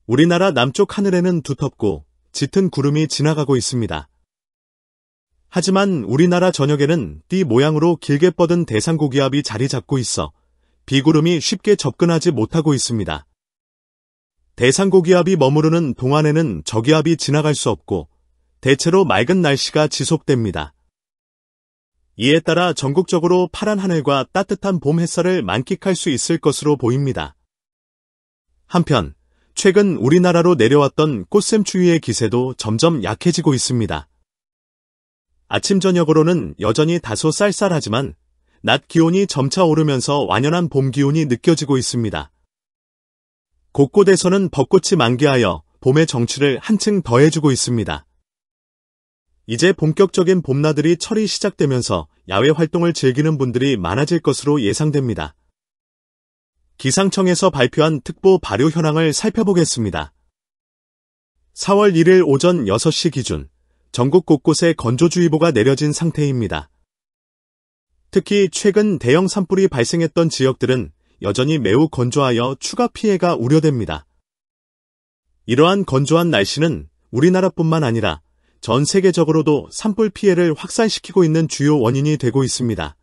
우리나라 남쪽 하늘에는 두텁고 짙은 구름이 지나가고 있습니다. 하지만 우리나라 전역에는 띠 모양으로 길게 뻗은 대상고기압이 자리 잡고 있어 비구름이 쉽게 접근하지 못하고 있습니다. 대상고기압이 머무르는 동안에는 저기압이 지나갈 수 없고 대체로 맑은 날씨가 지속됩니다. 이에 따라 전국적으로 파란 하늘과 따뜻한 봄 햇살을 만끽할 수 있을 것으로 보입니다. 한편 최근 우리나라로 내려왔던 꽃샘추위의 기세도 점점 약해지고 있습니다. 아침 저녁으로는 여전히 다소 쌀쌀하지만 낮 기온이 점차 오르면서 완연한 봄 기온이 느껴지고 있습니다. 곳곳에서는 벚꽃이 만개하여 봄의 정취를 한층 더해주고 있습니다. 이제 본격적인 봄나들이 철이 시작되면서 야외 활동을 즐기는 분들이 많아질 것으로 예상됩니다. 기상청에서 발표한 특보 발효 현황을 살펴보겠습니다. 4월 1일 오전 6시 기준 전국 곳곳에 건조주의보가 내려진 상태입니다. 특히 최근 대형 산불이 발생했던 지역들은 여전히 매우 건조하여 추가 피해가 우려됩니다. 이러한 건조한 날씨는 우리나라뿐만 아니라 전 세계적으로도 산불 피해를 확산시키고 있는 주요 원인이 되고 있습니다.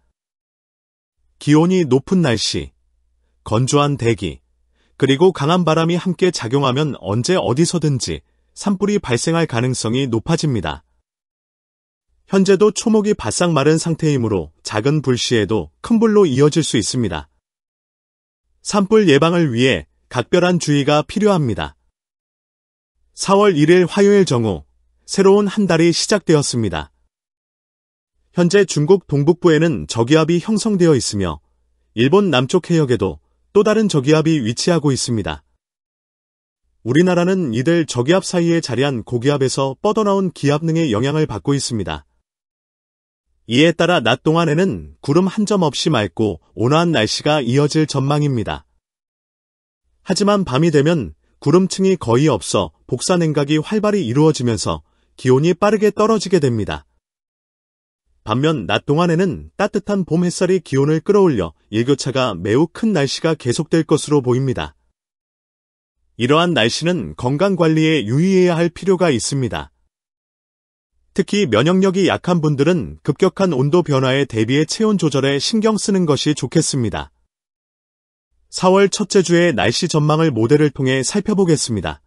기온이 높은 날씨, 건조한 대기, 그리고 강한 바람이 함께 작용하면 언제 어디서든지 산불이 발생할 가능성이 높아집니다. 현재도 초목이 바싹 마른 상태이므로 작은 불 시에도 큰 불로 이어질 수 있습니다. 산불 예방을 위해 각별한 주의가 필요합니다. 4월 1일 화요일 정오, 새로운 한 달이 시작되었습니다. 현재 중국 동북부에는 저기압이 형성되어 있으며 일본 남쪽 해역에도 또 다른 저기압이 위치하고 있습니다. 우리나라는 이들 저기압 사이에 자리한 고기압에서 뻗어나온 기압능의 영향을 받고 있습니다. 이에 따라 낮 동안에는 구름 한 점 없이 맑고 온화한 날씨가 이어질 전망입니다. 하지만 밤이 되면 구름층이 거의 없어 복사 냉각이 활발히 이루어지면서 기온이 빠르게 떨어지게 됩니다. 반면 낮 동안에는 따뜻한 봄 햇살이 기온을 끌어올려 일교차가 매우 큰 날씨가 계속될 것으로 보입니다. 이러한 날씨는 건강관리에 유의해야 할 필요가 있습니다. 특히 면역력이 약한 분들은 급격한 온도 변화에 대비해 체온 조절에 신경 쓰는 것이 좋겠습니다. 4월 첫째 주의 날씨 전망을 모델을 통해 살펴보겠습니다.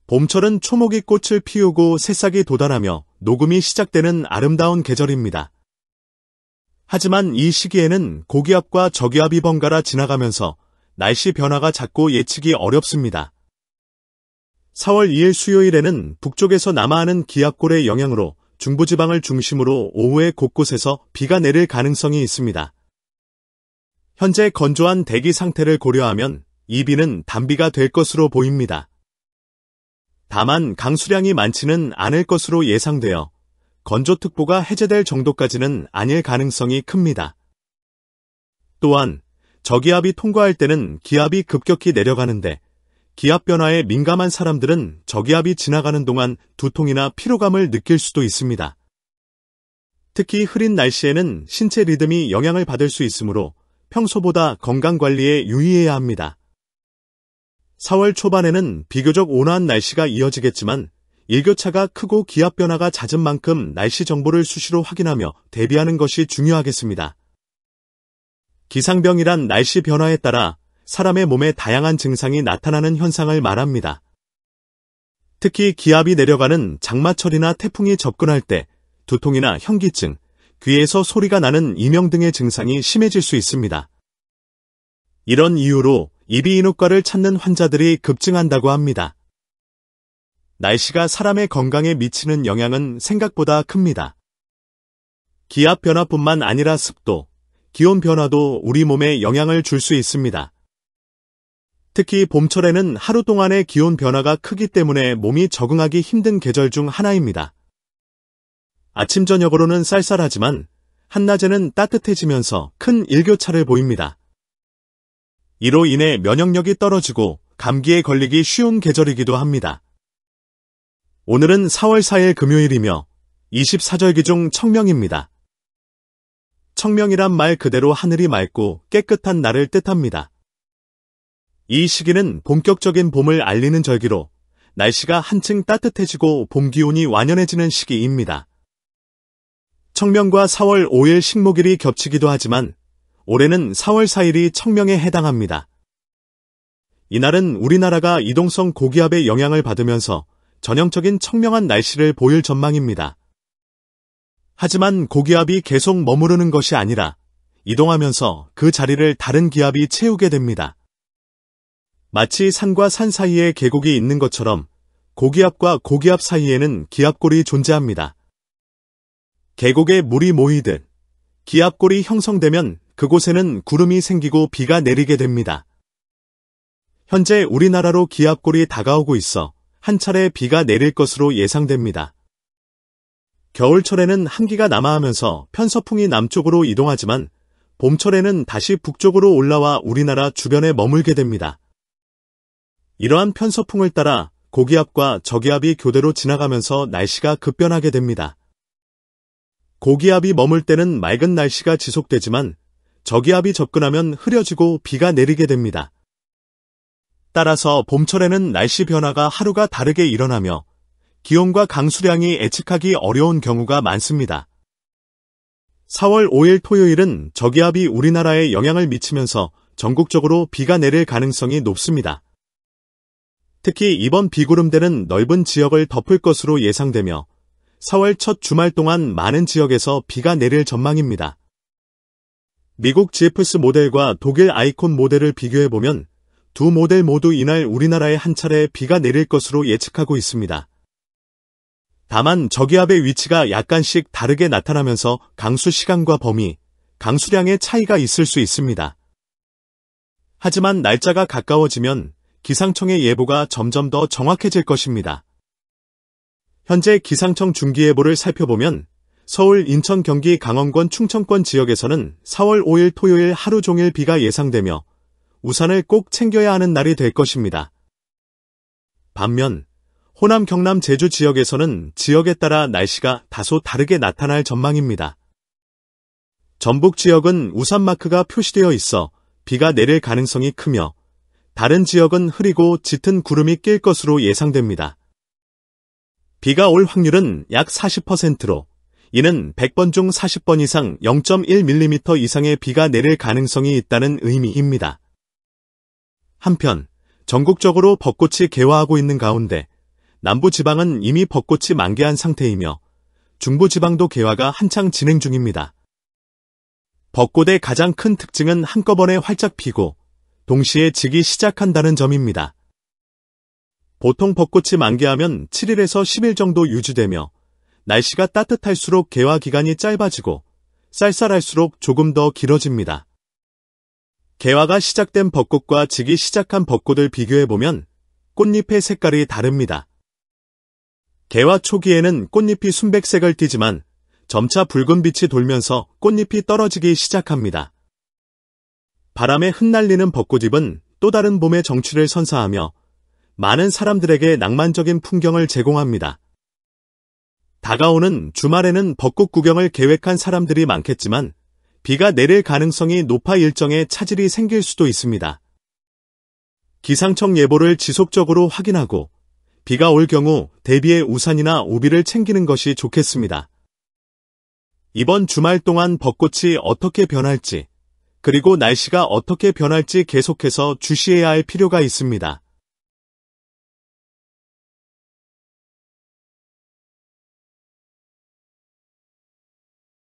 봄철은 초목이 꽃을 피우고 새싹이 돋아나며 녹음이 시작되는 아름다운 계절입니다. 하지만 이 시기에는 고기압과 저기압이 번갈아 지나가면서 날씨 변화가 잦고 예측이 어렵습니다. 4월 2일 수요일에는 북쪽에서 남하하는 기압골의 영향으로 중부지방을 중심으로 오후에 곳곳에서 비가 내릴 가능성이 있습니다. 현재 건조한 대기 상태를 고려하면 이 비는 단비가 될 것으로 보입니다. 다만 강수량이 많지는 않을 것으로 예상되어 건조특보가 해제될 정도까지는 아닐 가능성이 큽니다. 또한 저기압이 통과할 때는 기압이 급격히 내려가는데 기압 변화에 민감한 사람들은 저기압이 지나가는 동안 두통이나 피로감을 느낄 수도 있습니다. 특히 흐린 날씨에는 신체 리듬이 영향을 받을 수 있으므로 평소보다 건강관리에 유의해야 합니다. 4월 초반에는 비교적 온화한 날씨가 이어지겠지만 일교차가 크고 기압 변화가 잦은 만큼 날씨 정보를 수시로 확인하며 대비하는 것이 중요하겠습니다. 기상병이란 날씨 변화에 따라 사람의 몸에 다양한 증상이 나타나는 현상을 말합니다. 특히 기압이 내려가는 장마철이나 태풍이 접근할 때 두통이나 현기증, 귀에서 소리가 나는 이명 등의 증상이 심해질 수 있습니다. 이런 이유로 이비인후과를 찾는 환자들이 급증한다고 합니다. 날씨가 사람의 건강에 미치는 영향은 생각보다 큽니다. 기압 변화뿐만 아니라 습도, 기온 변화도 우리 몸에 영향을 줄 수 있습니다. 특히 봄철에는 하루 동안의 기온 변화가 크기 때문에 몸이 적응하기 힘든 계절 중 하나입니다. 아침 저녁으로는 쌀쌀하지만 한낮에는 따뜻해지면서 큰 일교차를 보입니다. 이로 인해 면역력이 떨어지고 감기에 걸리기 쉬운 계절이기도 합니다. 오늘은 4월 4일 금요일이며 24절기 중 청명입니다. 청명이란 말 그대로 하늘이 맑고 깨끗한 날을 뜻합니다. 이 시기는 본격적인 봄을 알리는 절기로 날씨가 한층 따뜻해지고 봄 기온이 완연해지는 시기입니다. 청명과 4월 5일 식목일이 겹치기도 하지만 올해는 4월 4일이 청명에 해당합니다. 이날은 우리나라가 이동성 고기압의 영향을 받으면서 전형적인 청명한 날씨를 보일 전망입니다. 하지만 고기압이 계속 머무르는 것이 아니라 이동하면서 그 자리를 다른 기압이 채우게 됩니다. 마치 산과 산 사이에 계곡이 있는 것처럼 고기압과 고기압 사이에는 기압골이 존재합니다. 계곡에 물이 모이듯 기압골이 형성되면 그곳에는 구름이 생기고 비가 내리게 됩니다. 현재 우리나라로 기압골이 다가오고 있어 한 차례 비가 내릴 것으로 예상됩니다. 겨울철에는 한기가 남하하면서 편서풍이 남쪽으로 이동하지만 봄철에는 다시 북쪽으로 올라와 우리나라 주변에 머물게 됩니다. 이러한 편서풍을 따라 고기압과 저기압이 교대로 지나가면서 날씨가 급변하게 됩니다. 고기압이 머물 때는 맑은 날씨가 지속되지만 저기압이 접근하면 흐려지고 비가 내리게 됩니다. 따라서 봄철에는 날씨 변화가 하루가 다르게 일어나며 기온과 강수량이 예측하기 어려운 경우가 많습니다. 4월 5일 토요일은 저기압이 우리나라에 영향을 미치면서 전국적으로 비가 내릴 가능성이 높습니다. 특히 이번 비구름대는 넓은 지역을 덮을 것으로 예상되며 4월 첫 주말 동안 많은 지역에서 비가 내릴 전망입니다. 미국 GFS 모델과 독일 아이콘 모델을 비교해보면 두 모델 모두 이날 우리나라에 한 차례 비가 내릴 것으로 예측하고 있습니다. 다만 저기압의 위치가 약간씩 다르게 나타나면서 강수 시간과 범위, 강수량의 차이가 있을 수 있습니다. 하지만 날짜가 가까워지면 기상청의 예보가 점점 더 정확해질 것입니다. 현재 기상청 중기예보를 살펴보면 서울, 인천, 경기, 강원권, 충청권 지역에서는 4월 5일 토요일 하루 종일 비가 예상되며 우산을 꼭 챙겨야 하는 날이 될 것입니다. 반면 호남, 경남, 제주 지역에서는 지역에 따라 날씨가 다소 다르게 나타날 전망입니다. 전북 지역은 우산 마크가 표시되어 있어 비가 내릴 가능성이 크며 다른 지역은 흐리고 짙은 구름이 낄 것으로 예상됩니다. 비가 올 확률은 약 40%로 이는 100번 중 40번 이상 0.1mm 이상의 비가 내릴 가능성이 있다는 의미입니다. 한편 전국적으로 벚꽃이 개화하고 있는 가운데 남부지방은 이미 벚꽃이 만개한 상태이며 중부지방도 개화가 한창 진행 중입니다. 벚꽃의 가장 큰 특징은 한꺼번에 활짝 피고 동시에 지기 시작한다는 점입니다. 보통 벚꽃이 만개하면 7일에서 10일 정도 유지되며 날씨가 따뜻할수록 개화 기간이 짧아지고 쌀쌀할수록 조금 더 길어집니다. 개화가 시작된 벚꽃과 지기 시작한 벚꽃을 비교해보면 꽃잎의 색깔이 다릅니다. 개화 초기에는 꽃잎이 순백색을 띠지만 점차 붉은빛이 돌면서 꽃잎이 떨어지기 시작합니다. 바람에 흩날리는 벚꽃잎은 또 다른 봄의 정취를 선사하며 많은 사람들에게 낭만적인 풍경을 제공합니다. 다가오는 주말에는 벚꽃 구경을 계획한 사람들이 많겠지만 비가 내릴 가능성이 높아 일정에 차질이 생길 수도 있습니다. 기상청 예보를 지속적으로 확인하고 비가 올 경우 대비해 우산이나 우비를 챙기는 것이 좋겠습니다. 이번 주말 동안 벚꽃이 어떻게 변할지, 그리고 날씨가 어떻게 변할지 계속해서 주시해야 할 필요가 있습니다.